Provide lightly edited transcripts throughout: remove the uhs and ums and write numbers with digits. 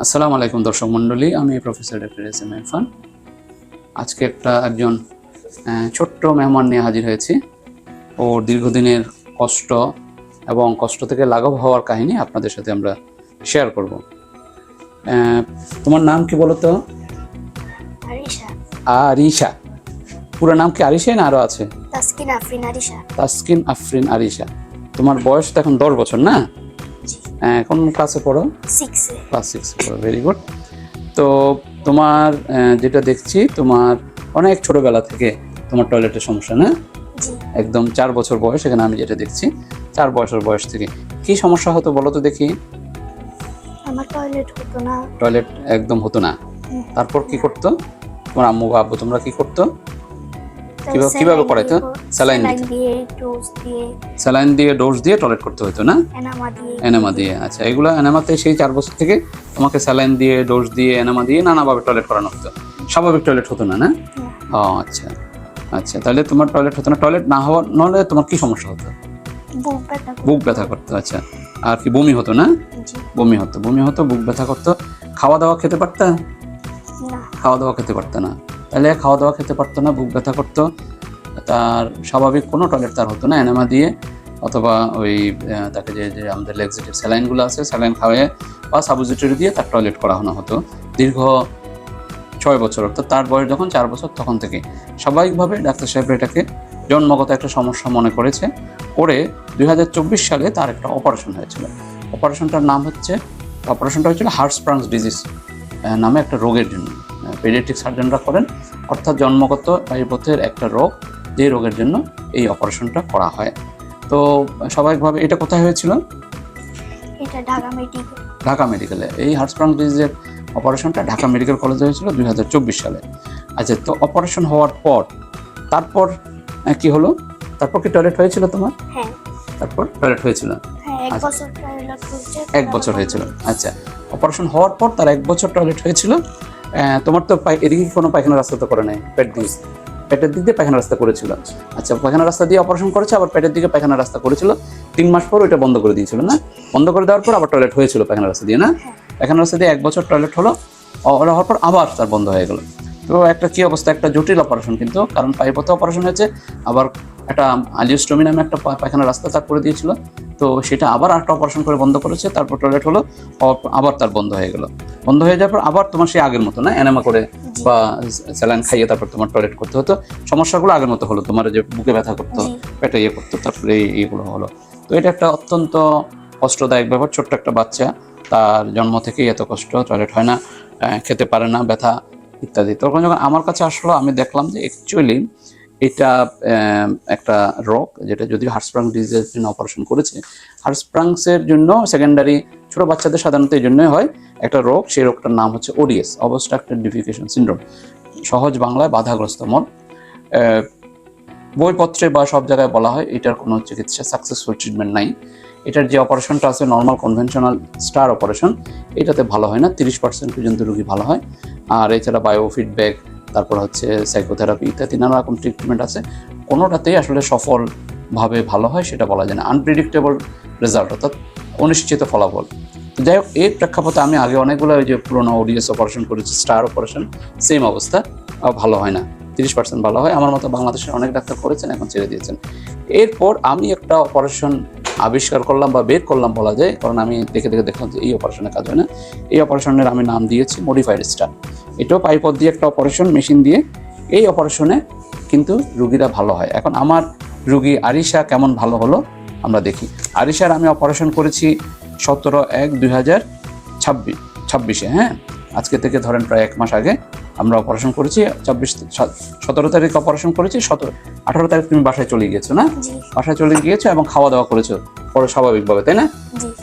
আসসালামু আলাইকুম দর্শক মণ্ডলী, আমি professor doctor S M Irfan. আজকে একজন ছোট্ট মেহমান নিয়ে হাজির হয়েছি। ওর দীর্ঘদিনের কষ্ট এবং কষ্ট থেকে লাঘব হওয়ার কাহিনী আপনাদের সাথে আমরা শেয়ার করব। তোমার নাম কি বলো তো? আরিশা। আরিশা। পুরো নাম কি আরিশাই না আরও আছে? তাসকিন আফরিন আরিশা। তাসকিন আফরিন আরিশা। তোমার বয়স তো এখন 10 বছর না? কোন ক্লাসে পড়ো? 6-এ। ক্লাস 6 পড়ো, ভেরি গুড। তো তোমার যেটা দেখছি, তোমার অনেক ছোটবেলা থেকে তোমার টয়লেটের সমস্যা না? জি। একদম 4 বছর বয়স, এখানে আমি যেটা দেখছি 4 বছর বয়স থেকে কি সমস্যা হতো বলো তো দেখি? আমার টয়লেট হতো না। টয়লেট একদম হতো না। তারপর কি করতো তোমার আম্মু বা আব্বু? তোমরা কি করতো? কিভাবে করাইতো? স্যালাইন দিয়ে, ডোজ দিয়ে, স্যালাইন দিয়ে ডোজ দিয়ে টয়লেট করতে হতো না? এনামা দিয়ে। আচ্ছা, এগুলো এনামাতে সেই 4 বছর থেকে তোমাকে স্যালাইন দিয়ে, ডোজ দিয়ে, এনামা দিয়ে নানাভাবে টয়লেট করানো হতো। স্বাভাবিক টয়লেট হতো না? না। ও আচ্ছা আচ্ছা, তাহলে তোমার টয়লেট হতো না। টয়লেট না হওয়ার নলে তোমার কি সমস্যা হতো? বুক ব্যথা করতো। আচ্ছা, আর কি বমি হতো না? বমি হতো, বুক ব্যথা করতো। খাওয়া দাওয়া খেতে পারতা? খাওয়া দাওয়া খেতে পারতো না। তাহলে খাওয়া দাওয়া খেতে পারতো না, বুক ব্যথা করতো, তার স্বাভাবিক কোনো টয়লেট তার হতো না। এনামা দিয়ে অথবা ওই তাকে যে আমাদের লেক্সেটিভ স্যালাইনগুলো আছে, স্যালাইন খাওয়ায় বা সাবুজিটরি দিয়ে তার টয়লেট করানো হতো দীর্ঘ 6 বছর। অর্থাৎ তার বয়স যখন 4 বছর তখন থেকে স্বাভাবিকভাবে ডাক্তার সাহেব এটাকে জন্মগত একটা সমস্যা মনে করেছে। করে 2024 সালে তার একটা অপারেশন হয়েছিল। অপারেশনটার নাম হচ্ছে, অপারেশনটা হয়েছিল হার্টস্প্রাংস ডিজিজ নামে একটা রোগের জন্য। পেডিয়াট্রিক সার্জনরা করেন, অর্থাৎ জন্মগত বায়ুপথের একটা রোগ, যে রোগের জন্য এই অপারেশনটা করা হয়। তো স্বাভাবিকভাবে এটা কোথায় হয়েছিল? এটা ঢাকা মেডিকেলে। এই হার্টস্প্রাংস ডিজিজের অপারেশনটা ঢাকা মেডিকেল কলেজে হয়েছিল 2024 সালে। আচ্ছা, তো অপারেশন হওয়ার পর তারপর কি হলো? তারপর কি টয়লেট হয়েছিল তোমার? হ্যাঁ। তারপর টয়লেট হয়েছিল? হ্যাঁ, 1 বছর টয়লেট হয়েছে। 1 বছর হয়েছিল। আচ্ছা, অপারেশন হওয়ার পর তার 1 বছর টয়লেট হয়েছিল। তোমার তো এদিকে কোনো পায়খানা রাস্তা তো করে নাই? পেটের দিক দিয়ে পায়খানা রাস্তা করেছিল। আচ্ছা, পায়খানা রাস্তা দিয়ে অপারেশন করেছে, আবার পেটের দিকে পায়খানা রাস্তা করেছিল। 3 মাস পর ওইটা বন্ধ করে দিয়েছিল না? বন্ধ করে দেওয়ার পর আবার টয়লেট হয়েছিল পায়খানা রাস্তা দিয়ে না? পায়খানা রাস্তা দিয়ে 1 বছর টয়লেট হলো, হওয়ার পর আবার তার বন্ধ হয়ে গেল। তো একটা কি অবস্থা, একটা জটিল অপারেশন কিন্তু, কারণ পাইপথে অপারেশন হয়েছে, আবার একটা আলিওস্টমি নামে একটা পায়খানা রাস্তা তার করে দিয়েছিল। তো সেটা আবার একটা অপারেশন করে বন্ধ করেছে, তারপর টয়লেট হলো, আবার তার বন্ধ হয়ে গেল। বন্ধ হয়ে যাওয়ার পর আবার তোমার সেই আগের মতো না, এনামা করে বা স্যালাইন খাইয়ে তারপর তোমার টয়লেট করতে হতো। সমস্যাগুলো আগের মতো হলো, তোমার যে বুকে ব্যথা করতো, পেটে করতো, তারপরে এইগুলো হলো। তো এটা একটা অত্যন্ত কষ্টদায়ক ব্যাপার। ছোট্ট একটা বাচ্চা, তার জন্ম থেকেই এত কষ্ট, টয়লেট হয় না, খেতে পারে না, ব্যথা ইত্যাদি। তখন যখন আমার কাছে আসলো, আমি দেখলাম যে অ্যাকচুয়ালি এটা একটা রোগ, যেটা যদিও হার্টস্প্রাংস ডিজিজের জন্য অপারেশন করেছে। হার্টস্প্রাংসের জন্য সেকেন্ডারি ছোটো বাচ্চাদের সাধারণত এই জন্যই হয় একটা রোগ। সেই রোগটার নাম হচ্ছে ওডিএস, অবস্ট্রাকটেড ডিফিকেশন সিনড্রোম, সহজ বাংলায় বাধাগ্রস্ত মল। বইপত্রে বা সব জায়গায় বলা হয় এটার কোনো চিকিৎসা, সাকসেসফুল ট্রিটমেন্ট নাই। এটার যে অপারেশনটা আছে নর্মাল কনভেনশনাল স্টার অপারেশন, এটাতে ভালো হয় না, 30% পর্যন্ত রোগী ভালো হয়। আর এছাড়া বায়োফিডব্যাক, তারপর হচ্ছে সাইকোথেরাপি ইত্যাদি নানা রকম ট্রিটমেন্ট আছে, কোনোটাতেই আসলে সফলভাবে ভালো হয় সেটা বলা যায় না। আনপ্রেডিক্টেবল রেজাল্ট, অর্থাৎ অনিশ্চিত ফলাফল। যাই হোক, এর প্রেক্ষাপটে আমি আগে অনেকগুলো ওই যে পুরোনো ওডিএস অপারেশন করেছি, স্টার অপারেশন, সেম অবস্থা, ভালো হয় না, 30% ভালো হয়। আমার মতো বাংলাদেশের অনেক ডাক্তার করেছেন, এখন ছেড়ে দিয়েছেন। এরপর আমি একটা অপারেশন আবিষ্কার করলাম বা বের করলাম বলা যায়, কারণ আমি দেখে দেখলাম যে এই অপারেশনের কাজ হয় না। এই অপারেশনের আমি নাম দিয়েছি মডিফাইড স্টার। এটাও পাইপথ দিয়ে একটা অপারেশন, মেশিন দিয়ে। এই অপারেশনে কিন্তু রুগীরা ভালো হয়। এখন আমার রুগী আরিশা কেমন ভালো হলো আমরা দেখি। আরিশার আমি অপারেশন করেছি 17/1/2026, হ্যাঁ, আজকে থেকে ধরেন প্রায় 1 মাস আগে আমরা অপারেশন করেছি। 17 তারিখ অপারেশন করেছি, 18 তারিখ তুমি বাসায় চলে গিয়েছো না? বাসায় চলে গিয়েছো এবং খাওয়া দাওয়া করেছো পরে স্বাভাবিকভাবে, তাই না?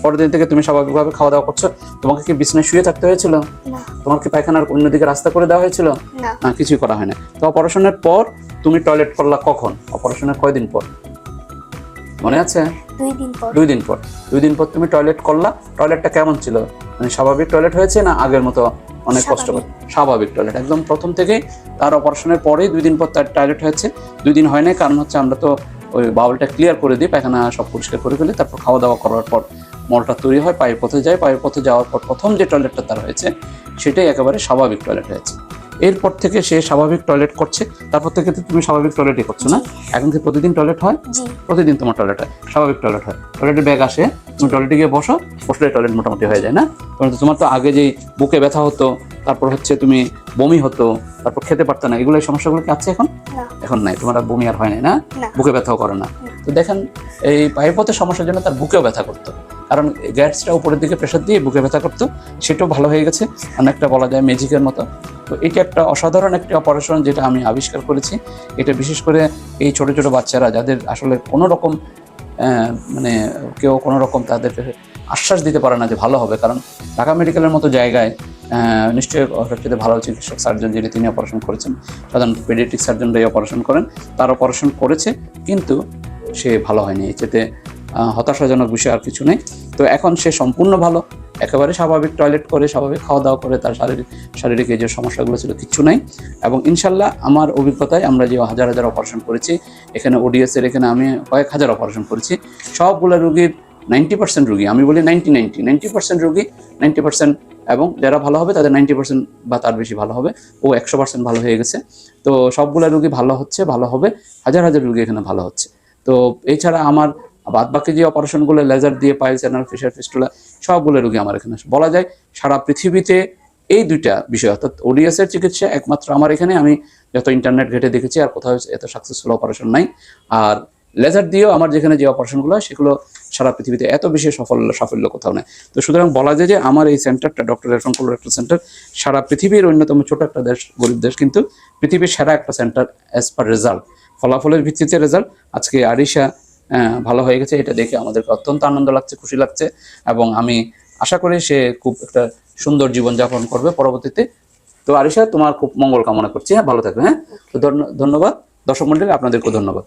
পরের দিন থেকে তুমি স্বাভাবিকভাবে খাওয়া দাওয়া করছো। তোমাকে কি বিছানায় শুয়ে থাকতে হয়েছিল? তোমার কি পায়খানার অন্যদিকে রাস্তা করে দেওয়া হয়েছিল? না, কিছুই করা হয় না। তো অপারেশনের পর তুমি টয়লেট করলা কখন? অপারেশনের কয়দিন পর মনে আছে? 2 দিন পর। 2 দিন পর তুমি টয়লেট করলা। টয়লেটটা কেমন ছিল? মানে স্বাভাবিক টয়লেট হয়েছে না আগের মতো অনেক কষ্ট করে? স্বাভাবিক টয়লেট, একদম প্রথম থেকেই। তার অপারেশনের পরেই 2 দিন পর তার টয়লেট হয়েছে। 2 দিন হয় না, কারণ হচ্ছে আমরা তো ওই বাউলটা ক্লিয়ার করে দিই, পায়খানা সব পরিষ্কার করে ফেলি, তারপর খাওয়া দাওয়া করার পর মলটা তৈরি হয়, পায়ের পথে যায়, পায়ের পথে যাওয়ার পর প্রথম যে টয়লেটটা তার হয়েছে সেটাই একেবারে স্বাভাবিক টয়লেট হয়েছে। এরপর থেকে সে স্বাভাবিক টয়লেট করছে, তারপর থেকে তো তুমি স্বাভাবিক টয়লেটই করছো না? এখন কি প্রতিদিন টয়লেট হয়? জি প্রতিদিন তোমার টয়লেট হয়, স্বাভাবিক টয়লেট হয়, টয়লেটের ব্যাগ আসে, তুমি টয়লেটে গিয়ে বসো, বসলে টয়লেট মোটামুটি হয়ে যায় না? কারণ তোমার তো আগে যেই বুকে ব্যথা হতো, তারপর হচ্ছে তুমি বমি হতো, তারপর খেতে পারতো না, এগুলো এই সমস্যাগুলো কি আছে এখন? না এখন নাই, তোমার আর বমি আর হয় নাই না? না বুকে ব্যথাও করে না। তো দেখেন এই পায়ের পথে সমস্যার জন্য তার বুকেও ব্যথা করতো, কারণ গ্যাসটা উপরের দিকে প্রেশার দিয়ে বুকে ব্যথা করতো, সেটাও ভালো হয়ে গেছে, অনেকটা বলা যায় ম্যাজিকের মতো। তো এটা একটা অসাধারণ একটি অপারেশন যেটা আমি আবিষ্কার করেছি। এটা বিশেষ করে এই ছোট ছোট বাচ্চারা যাদের আসলে কোনো রকম মানে কেউ কোনো রকম তাদেরকে আশ্বাস দিতে পারে না যে ভালো হবে, কারণ ঢাকা মেডিকেলের মতো জায়গায় নিশ্চয়ই সবচেয়ে ভালো চিকিৎসক সার্জন যিনি তিনি অপারেশন করেছেন, সাধারণত পেডিয়াট্রিক সার্জনরাই অপারেশন করেন, তার অপারেশন করেছে কিন্তু সে ভালো হয়নি। এতে হতাশাজনক বিষয় আর কিছু নেই। তো এখন সে সম্পূর্ণ ভালো, একেবারে স্বাভাবিক টয়লেট করে, স্বাভাবিক খাওয়া দাওয়া করে, তার শারীরিক এই যে সমস্যাগুলো ছিল কিচ্ছু নাই। এবং ইনশাল্লাহ আমার অভিজ্ঞতায় আমরা যে হাজার হাজার অপারেশন করেছি, এখানে ওডিএসের এখানে আমি কয়েক হাজার অপারেশন করেছি, সবগুলো রোগীর 90% রোগী, আমি বলি 90% রোগী 90%, এবং যারা ভালো হবে তাদের 90% বা তার বেশি ভালো হবে, ও 100% ভালো হয়ে গেছে। তো সবগুলো রোগী ভালো হচ্ছে, ভালো হবে, হাজার হাজার রোগী এখানে ভালো হচ্ছে। তো এছাড়া আমার বাদ বাকি যে অপারেশনগুলো লেজার দিয়ে পাইলস, অ্যানাল ফিশার, ফিস্টুলা, সবগুলো রোগী আমার এখানে বলা যায় সারা পৃথিবীতে এই দুইটা বিষয় অর্থাৎ ওডিএস এর চিকিৎসা একমাত্র আমার এখানে, আমি যত ইন্টারনেট ঘেটে দেখেছি আর কোথাও এত সাকসেসফুল অপারেশন নাই। আর লেজার দিয়েও আমার যেখানে যে অপারেশনগুলো হয় সেগুলো সারা পৃথিবীতে এত বেশি সাফল্য কোথাও নেই। তো সুতরাং বলা যায় যে আমার এই সেন্টারটা ডক্টর ইরফান কোলোরেক্টাল সেন্টার সারা পৃথিবীর অন্যতম ছোট একটা দেশ, গরিব দেশ, কিন্তু পৃথিবীর সেরা একটা সেন্টার অ্যাজ পার রেজাল্ট, ফলাফলের ভিত্তিতে রেজাল্ট। আজকে আরিশা ভালো হয়ে গেছে, এটা দেখে আমাদেরকে অত্যন্ত আনন্দ লাগছে, খুশি লাগছে, এবং আমি আশা করি সে খুব একটা সুন্দর জীবনযাপন করবে পরবর্তীতে। তো আরিশা, তোমার খুব মঙ্গল কামনা করছি, হ্যাঁ, ভালো থাকবে। হ্যাঁ, তো ধন্যবাদ দর্শক মন্ডলী, আপনাদেরকেও ধন্যবাদ।